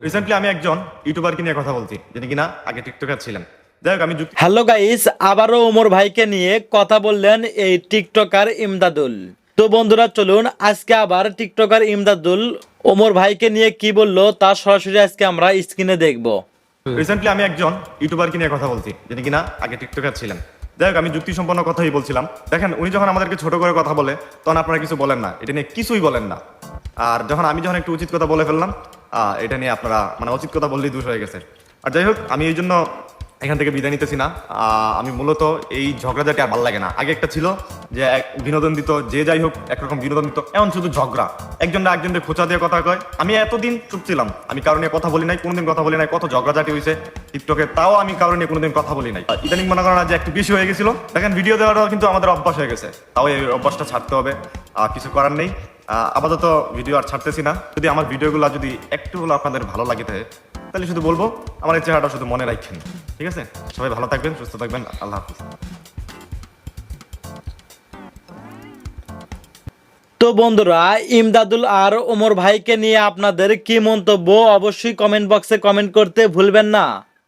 Recently আমি একজন ইউটিউবারকে নিয়ে কথা বলছি, যিনি কিনা আগে টিকটকার ছিলেন। যাই হোক, আমি যুক্তি হ্যালো গাইস, আবারও ওমর ভাইকে নিয়ে কথা বললেন এই টিকটকার ইমদাদুল। তো বন্ধুরা চলুন আজকে আবার টিকটকার ইমদাদুল ওমর ভাইকে নিয়ে কি বললো তা সরাসরি আজকে আমরা স্ক্রিনে দেখব। রিসেন্টলি আমি একজন ইউটিউবারকে নিয়ে কথা বলছি, যিনি কিনা আগে টিকটকার ছিলেন। যাই হোক, আমি যুক্তি সম্পন্ন কথাই বলছিলাম। দেখেন, উনি যখন আমাদেরকে ছোট করে কথা বলে তখন আপনারা কিছু বলেন না, এটা নিয়ে কিছুই বলেন না। আর আমি যখন একটু উচিত কথা বলে ফেললাম, এটা নিয়ে আপনারা উচিত কথা বললেই দোষ হয়ে গেছে। আর যাই হোক, আমি এই জন্য এখান থেকে বিদায় নিতেছি না। আমি মূলত এই ঝগড়াঝাটি আর ভালো লাগে না। আগে একটা ছিল যে এক বিনোদন দিত, যে যাই হোক একরকম বিনোদন দিত, এমন শুধু ঝগড়া, একজনটা একজনকে খোঁচা দিয়ে কথা কয়। আমি এতদিন চুপ ছিলাম, আমি কারো নিয়ে কথা বলি নাই, কোনোদিন কথা বলি নাই। কত ঝগড়াঝাটি হয়েছে টিকটকে, তাও আমি কারো নিয়ে কোনোদিন কথা বলি নাই। ইদানিং মনে করেন যে একটু বেশি হয়ে গেছিল। দেখেন, ভিডিও দেওয়াটাও কিন্তু আমাদের অভ্যাস হয়ে গেছে, তাও এই অভ্যাসটা ছাড়তে হবে। কিছু করার নেই। আপাতত ভিডিও আর ছাড়তেছি না। যদি আমার ভিডিওগুলো যদি একটু হলো আপনাদের ভালো লাগে থাকে, তাহলে শুধু বলবো আমার এই চেহারাটা শুধু মনে রাখেন। ঠিক আছে, সবাই ভালো থাকবেন, সুস্থ থাকবেন, আল্লাহ হাফিজ। তো বন্ধুরা, ইমদাদুল আর ওমর ভাইকে নিয়ে আপনাদের কি মন্তব্য অবশ্যই কমেন্ট বক্সে কমেন্ট করতে ভুলবেন না।